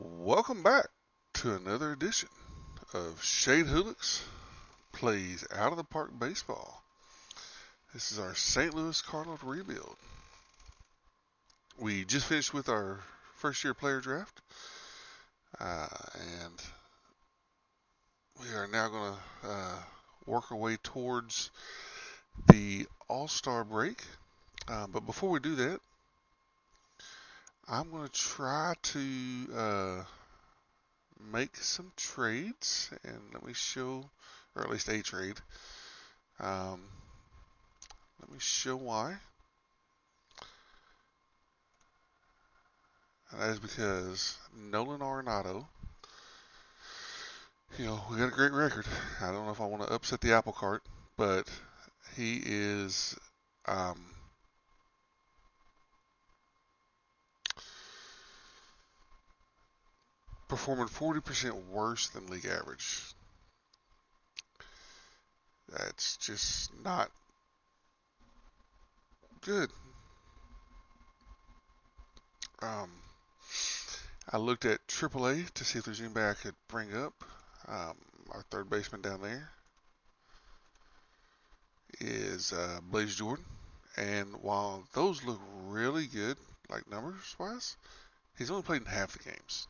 Welcome back to another edition of Shade Hoolix Plays Out of the Park Baseball. This is our St. Louis Cardinals rebuild. We just finished with our first year player draft, and we are now going to work our way towards the All-Star break. But before we do that, I'm going to try to make some trades, and let me show, or at least a trade. Let me show why. And that is because Nolan Arenado, we got a great record. I don't know if I want to upset the apple cart, but he is performing 40% worse than league average. That's just not good. I looked at AAA to see if there's anybody I could bring up. Our third baseman down there is Blaze Jordan. And while those look really good, like numbers wise, he's only played in half the games.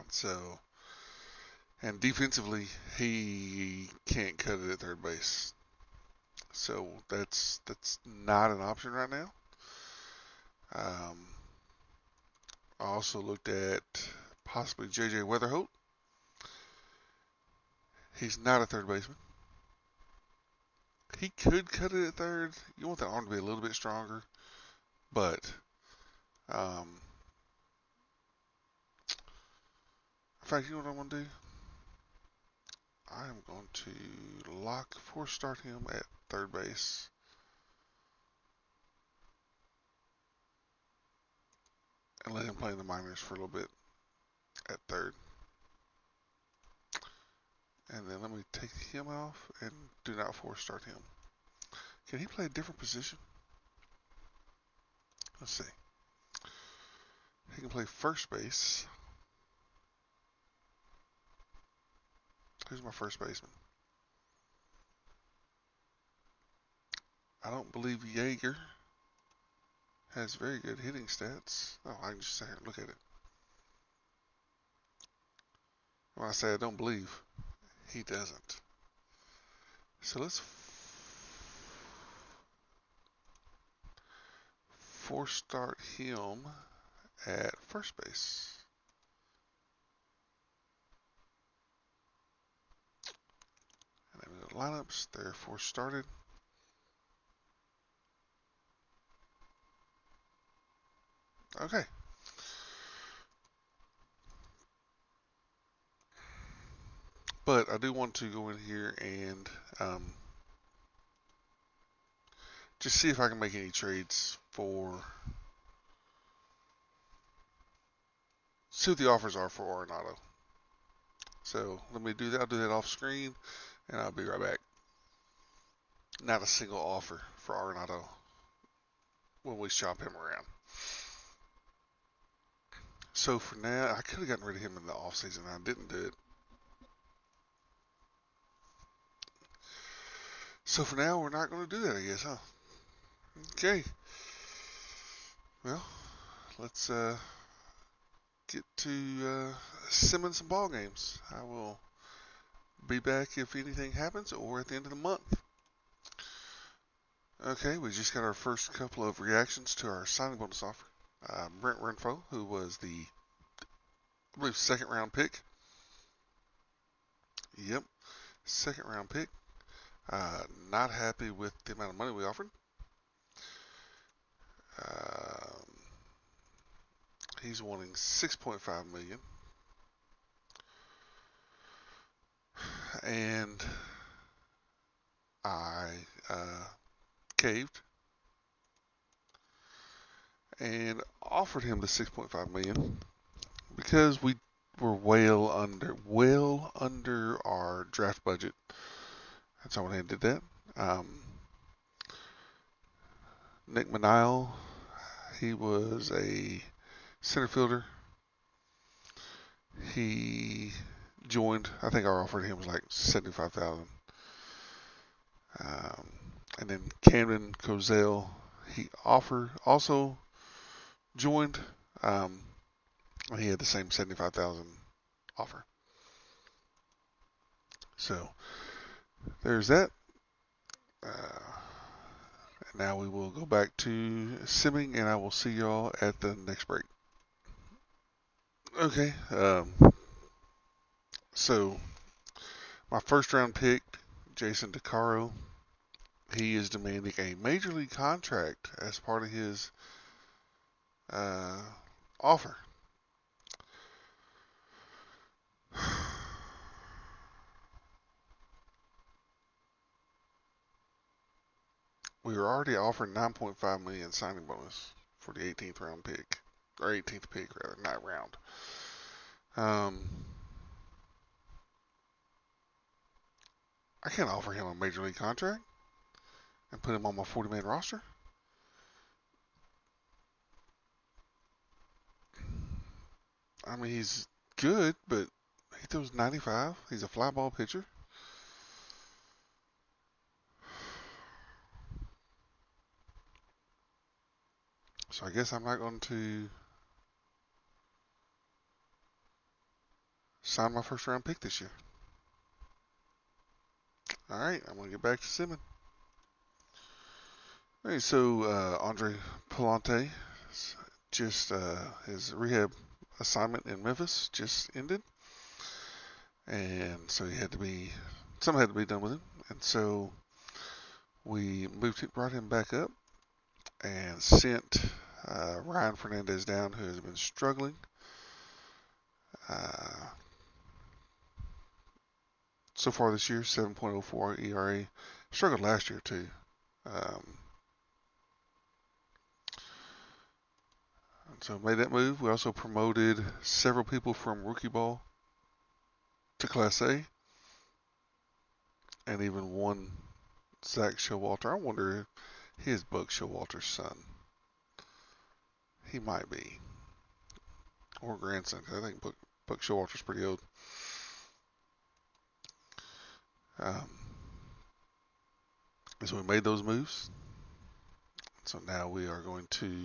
So, and defensively, he can't cut it at third base. So that's not an option right now. I also looked at possibly J.J. Weatherholt. He's not a third baseman. He could cut it at third. You want that arm to be a little bit stronger, but in fact, you know what I'm going to do? I'm going to force start him at third base. And let him play in the minors for a little bit at third. And then let me take him off and do not force start him. Can he play a different position? Let's see. He can play first base. Who's my first baseman? I don't believe Yeager has very good hitting stats. Oh, I can just sit here and look at it. When I say I don't believe, he doesn't. So let's force start him at first base. And then the lineups, they're force started. Okay. But I do want to go in here and just see if I can make any trades see what the offers are for Arenado. So let me do that. I'll do that off screen, and I'll be right back. Not a single offer for Arenado when we shop him around. So for now, I could have gotten rid of him in the offseason. I didn't do it. So for now, we're not going to do that, I guess, huh? Okay. Well, let's get to simming some ball games. I will be back if anything happens or at the end of the month. Okay, we just got our first couple of reactions to our signing bonus offer. Brent Renfroe, who was the, I believe, second round pick. Yep, second round pick. Not happy with the amount of money we offered. He's wanting $6.5 million. And I caved and offered him the $6.5 million because we were well under our draft budget. And so I went ahead and did that. Nick Manile, he was a center fielder. He joined. I think our offer to him was like 75,000. Um, and then Camden Cozell, he also joined. He had the same 75,000 offer. So there's that. Now we will go back to simming, and I will see y'all at the next break. Okay. So my first round pick, Jason DeCaro, he is demanding a major league contract as part of his offer. We were already offering 9.5 million signing bonus for the 18th round pick, or 18th pick rather, not round. I can't offer him a major league contract and put him on my 40-man roster. I mean, he's good, but he throws 95. He's a fly ball pitcher. So I guess I'm not going to sign my first round pick this year. All right, I'm going to get back to simming. All right, so Andre Palante, just his rehab assignment in Memphis just ended, and so something had to be done with him, and so we brought him back up and sent Ryan Fernandez down, who has been struggling. So far this year, 7.04 ERA. Struggled last year too. So made that move. We also promoted several people from rookie ball to Class A, and even one Zach Showalter. I wonder if he is Buck Showalter's son. He might be, or grandson. I think Buck Showalter's pretty old. So we made those moves. So now we are going to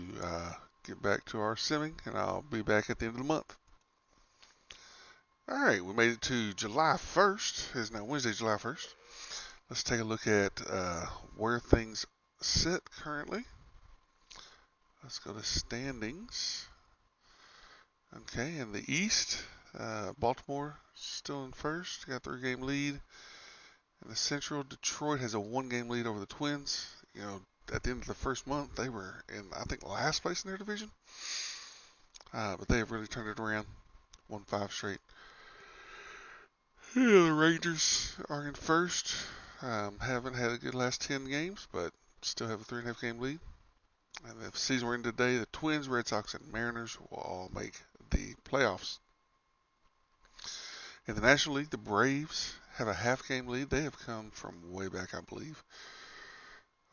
get back to our simming, and I'll be back at the end of the month. All right, we made it to July 1st. It's now Wednesday, July 1st. Let's take a look at where things sit currently. Let's go to standings. Okay, in the East, Baltimore still in first, got a 3-game lead. In the Central, Detroit has a 1-game lead over the Twins. You know, at the end of the first month, they were in, I think, last place in their division. But they have really turned it around. Won 5 straight. Yeah, the Rangers are in first. Haven't had a good last 10 games, but still have a 3.5 game lead. And the season we're in today, the Twins, Red Sox, and Mariners will all make the playoffs. In the National League, the Braves have a half-game lead. They have come from way back, I believe,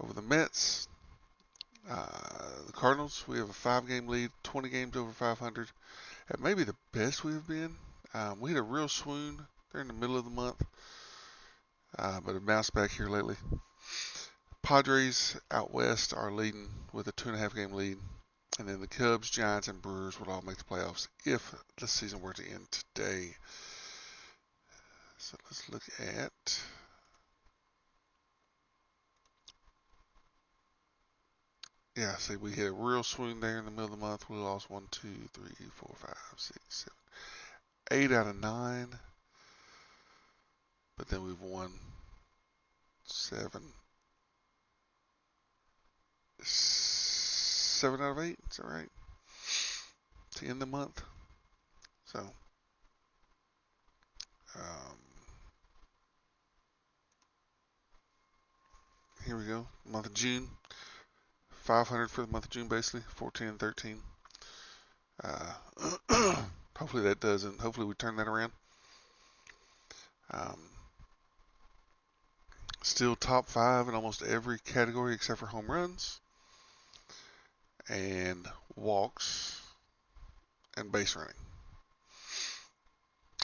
over the Mets. The Cardinals, we have a 5-game lead, 20 games over 500. At maybe the best we have been. We had a real swoon there in the middle of the month, but it bounced back here lately. Padres out west are leading with a 2.5 game lead. And then the Cubs, Giants, and Brewers would all make the playoffs if the season were to end today. So let's look at see, we hit a real swing there in the middle of the month. We lost 1, 2, 3, 4, 5, 6, 7, 8 out of 9. But then we've won 7 out of 8. Is that right? To end the month. So, here we go. Month of June. 500 for the month of June, basically. 14 and 13. Hopefully that doesn't. Hopefully we turn that around. Still top 5 in almost every category except for home runs and walks. and base running.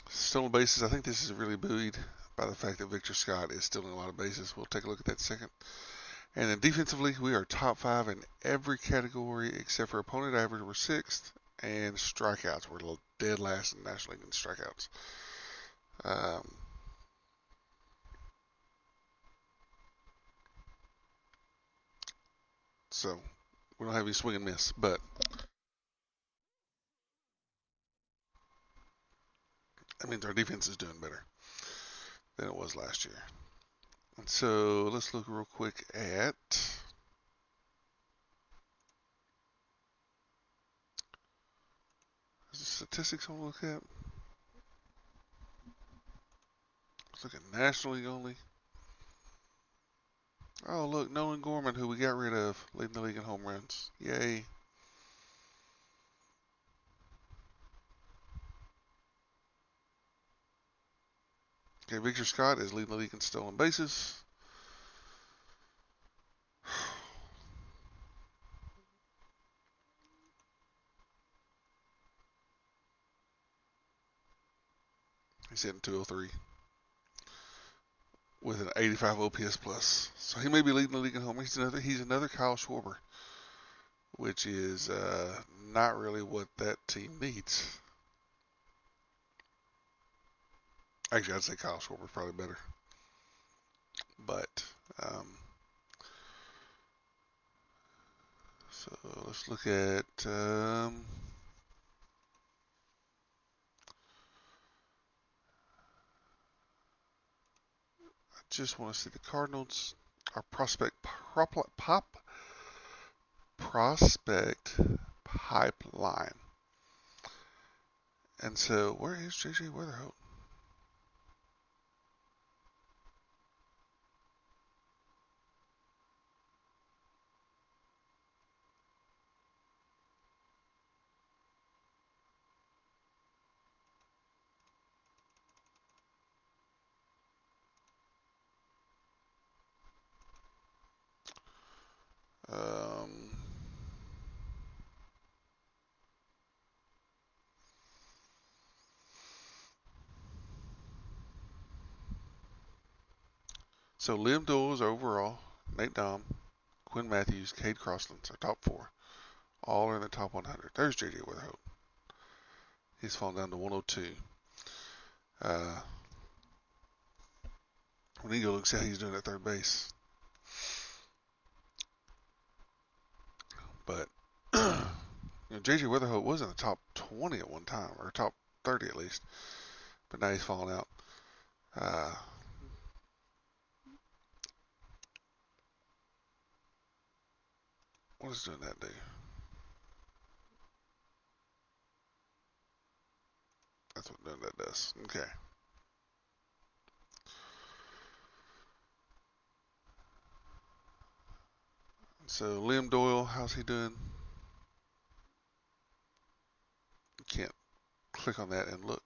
Stolen bases, I think this is really buoyed by the fact that Victor Scott is stealing a lot of bases. We'll take a look at that in a second. And then defensively, we are top 5 in every category except for opponent average. We're 6th, and strikeouts. We're dead last in the National League in strikeouts. So we don't have any swing and miss, but that means our defense is doing better than it was last year. And so let's look real quick at the statistics I want to look at. Let's look at National League only. Oh, look, Nolan Gorman, who we got rid of, leading the league in home runs. Yay. Okay, Victor Scott is leading the league in stolen bases. He's hitting 203 with an 85 OPS plus. So he may be leading the league in home runs. He's another Kyle Schwarber, which is not really what that team needs. Actually, I'd say Kyle Schwarber's probably better. But, so let's look at, I just want to see the Cardinals, our prospect pipeline. And so, where is JJ Weatherholt? So Liam Doyle is overall, Nate Dom, Quinn Matthews, Cade Crossland's our top 4. All are in the top 100. There's JJ Weatherholt. He's fallen down to 102. We need to go look see how he's doing at third base. But JJ Weatherholt was in the top 20 at one time, or top 30 at least. But now he's fallen out. What is doing that do? That's what doing that does. Okay. So Liam Doyle, how's he doing? You can't click on that and look.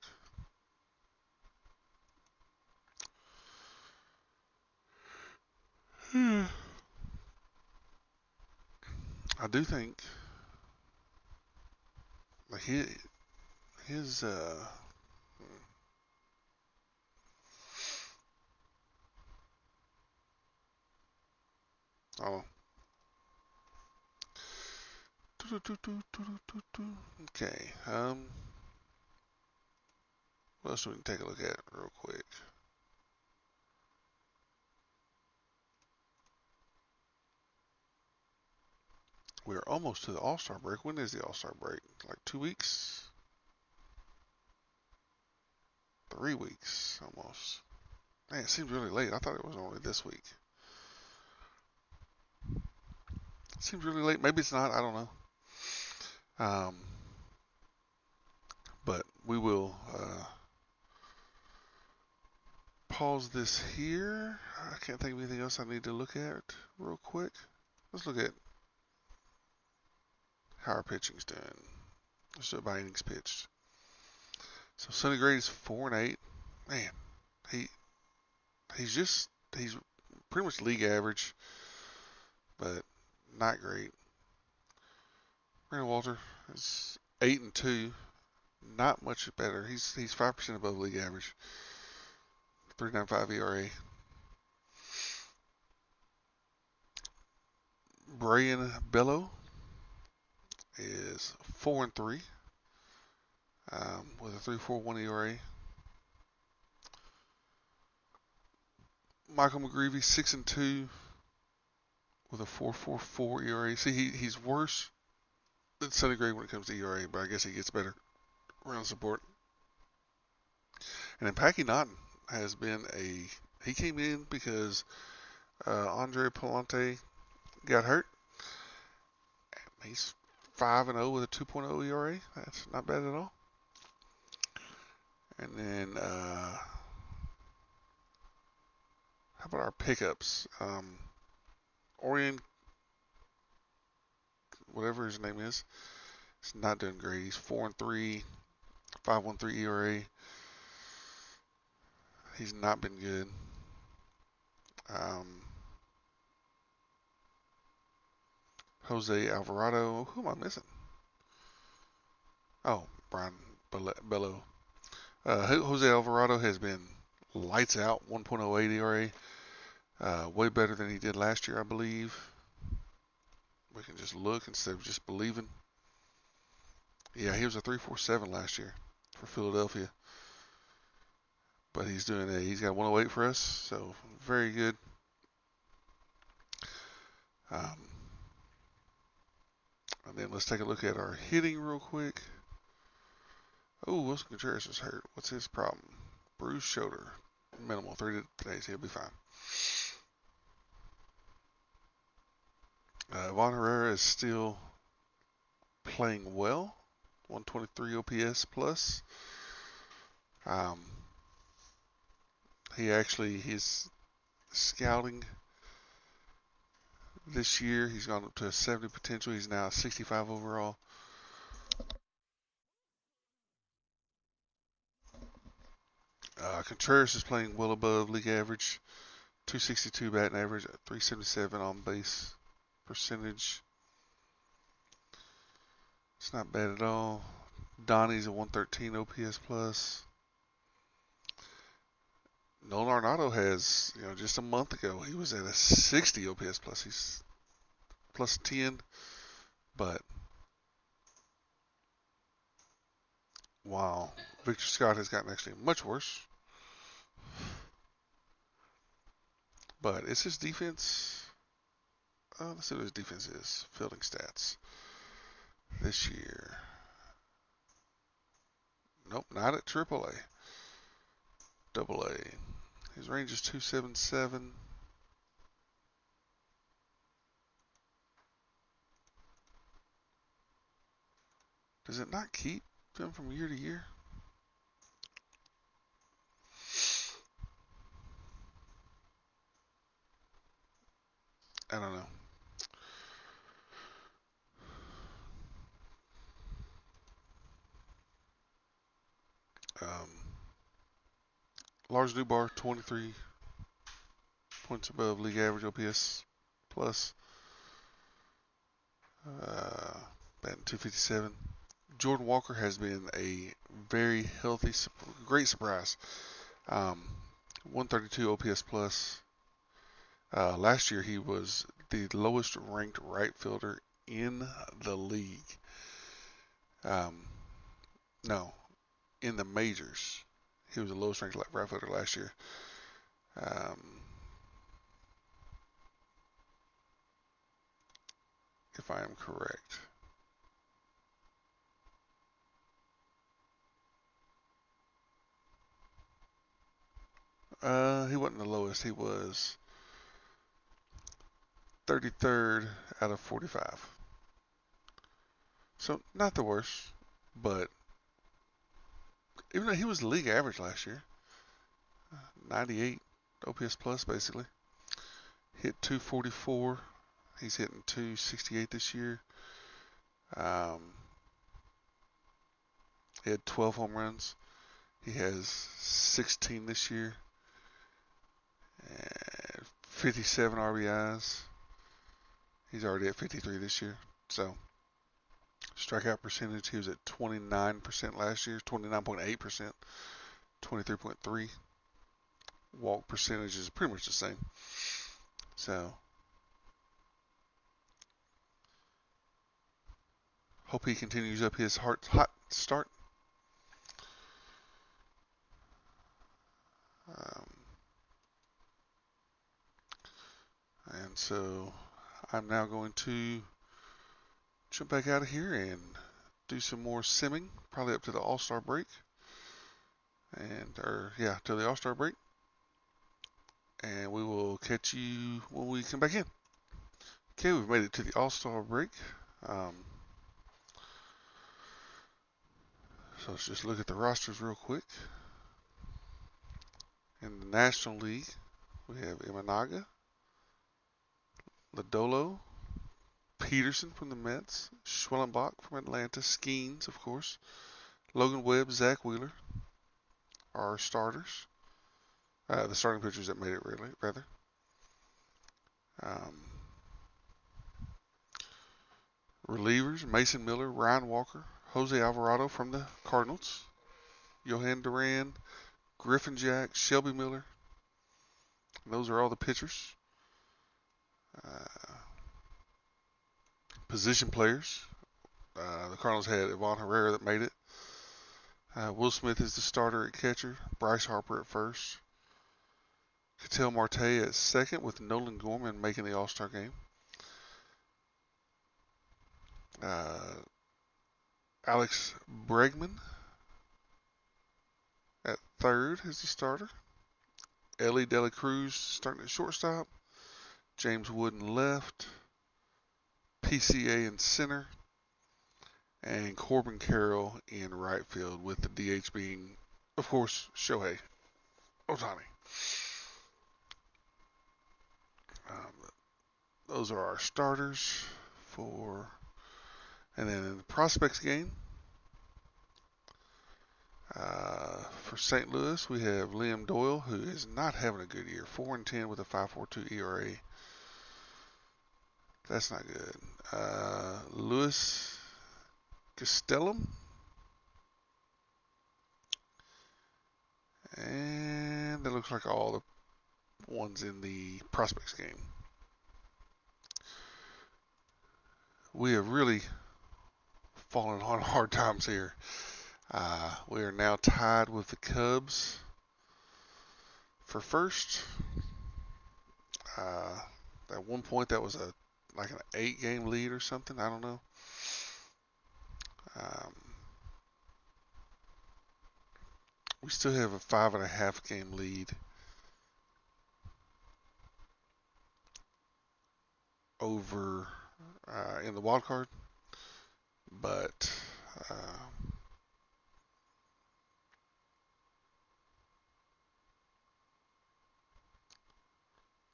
I do think like his oh. Okay. What else do we can take a look at real quick? We're almost to the All-Star break. When is the All-Star break? Like 2 weeks? 3 weeks, almost. Man, it seems really late. I thought it was only this week. It seems really late. Maybe it's not. I don't know. But we will pause this here. I can't think of anything else I need to look at real quick. Let's look at how our pitching's doing. Let's do it by innings pitched. So Sonny Gray is 4-8. Man, he's pretty much league average, but not great. Brandon Walter is 8-2. not much better. He's 5% above league average. 3.95 ERA. Brian Bello is 4-3 with a 3.41 ERA. Michael McGreevy 6-2 with a 4.44 ERA. See, he's worse than Sonny Gray when it comes to ERA, but I guess he gets better run support. And then Packy Naughton has been he came in because Andre Palante got hurt. He's 5-0 with a 2.0 ERA. That's not bad at all. And then how about our pickups? Orion, whatever his name is, he's not doing great. He's 4-3, 5.13 ERA. He's not been good. Jose Alvarado. Who am I missing? Oh, Brian Bello. Jose Alvarado has been lights out, 1.08 ERA. Way better than he did last year, I believe. We can just look instead of just believing. Yeah, he was a 3.47 last year for Philadelphia. But he's got 108 for us, so very good. And then let's take a look at our hitting real quick. Oh, Wilson Contreras is hurt. What's his problem? Bruised shoulder. Minimal. 3 days. He'll be fine. Von Herrera is still playing well. 123 OPS plus. His scouting this year, he's gone up to a 70 potential. He's now 65 overall. Contreras is playing well above league average. 262 batting average, 377 on base percentage. It's not bad at all. Donnie's a 113 OPS plus. Nolan Arenado has, just a month ago, he was at a 60 OPS plus. He's plus 10, but wow, Victor Scott has gotten actually much worse. But it's his defense. Let's see what his defense is. Fielding stats this year. Nope, not at AAA. AA. His range is 277. Does it not keep them from year to year? I don't know. Lars Dubar, 23 points above league average OPS plus. Batting 257. Jordan Walker has been a very healthy, great surprise. 132 OPS plus. Last year he was the lowest ranked right fielder in the league. No, in the majors. He was the lowest ranked right fielder last year. If I am correct. He wasn't the lowest. He was 33rd out of 45. So not the worst, but even though he was the league average last year, 98 OPS plus basically. Hit 244. He's hitting 268 this year. He had 12 home runs. He has 16 this year. And 57 RBIs. He's already at 53 this year. So Strikeout percentage, he was at 29% last year, 29.8%, 23.3. Walk percentage is pretty much the same. So, hope he continues up his hot start. And so, I'm now going to jump back out of here and do some more simming, probably up to the All-Star break. To the All-Star break. And we will catch you when we come back in. Okay, we've made it to the All-Star break. So let's just look at the rosters real quick. In the National League, we have Imanaga, Lodolo, Peterson from the Mets, Schwellenbach from Atlanta, Skeens, of course, Logan Webb, Zach Wheeler are our starters. The starting pitchers that made it, really, rather. Relievers, Mason Miller, Ryan Walker, Jose Alvarado from the Cardinals, Johan Duran, Griffin Jack, Shelby Miller. Those are all the pitchers. Position players. The Cardinals had Ivan Herrera that made it. Will Smith is the starter at catcher. Bryce Harper at first. Ketel Marte at second with Nolan Gorman making the All-Star game. Alex Bregman at third is the starter. Ellie De La Cruz starting at shortstop. James Wooden left. PCA in center. And Corbin Carroll in right field, with the DH being, of course, Shohei Ohtani. Those are our starters for, and then in the prospects game, for St. Louis, we have Liam Doyle, who is not having a good year, 4-10 with a 5.42 ERA. That's not good. Louis Castellum, and that looks like all the ones in the prospects game. We have really fallen on hard times here. We are now tied with the Cubs for first. At one point, that was like an 8-game lead or something. I don't know. We still have a 5.5-game lead over in the wild card, but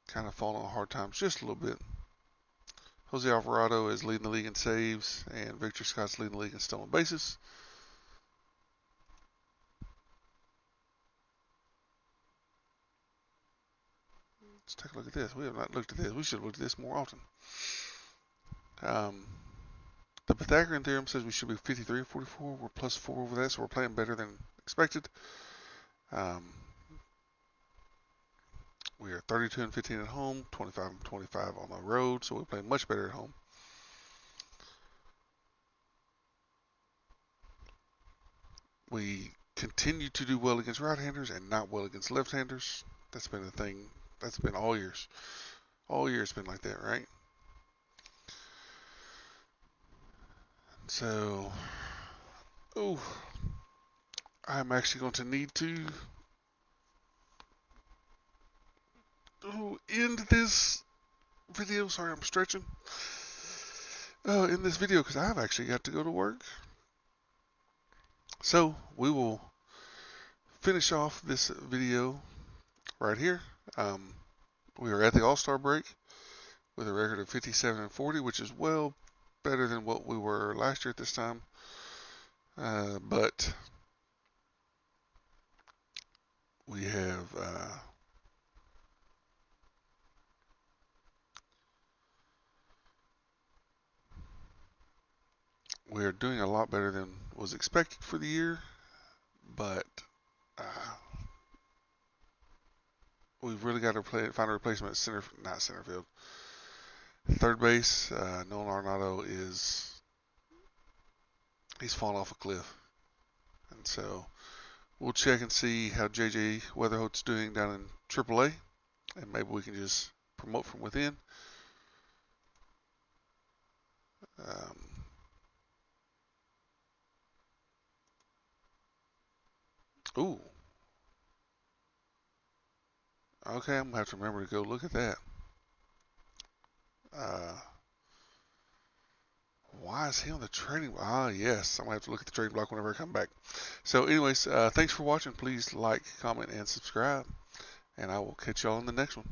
kind of falling on hard times just a little bit. Jose Alvarado is leading the league in saves, and Victor Scott's leading the league in stolen bases. Let's take a look at this. We have not looked at this. We should have looked at this more often. The Pythagorean theorem says we should be 53 and 44. We're plus 4 over that, so we're playing better than expected. We are 32 and 15 at home, 25 and 25 on the road, so we're playing much better at home. We continue to do well against right-handers and not well against left-handers. That's been the thing. That's been all years. All year it's been like that, right? So, I'm actually going to need to end this video. Sorry, I'm stretching. In this video, because I've actually got to go to work. So, we will finish off this video right here. We are at the All-Star break with a record of 57 and 40, which is well better than what we were last year at this time. But we have we're doing a lot better than was expected for the year, but we've really got to find a replacement at not center field. Third base, Nolan Arenado he's fallen off a cliff. And so we'll check and see how JJ Weatherholt's doing down in AAA, and maybe we can just promote from within. Ooh. Okay, I'm going to have to remember to go look at that. Why is he on the trading block? Ah, yes. I'm going to have to look at the trading block whenever I come back. So anyways, thanks for watching. Please like, comment, and subscribe. And I will catch y'all in the next one.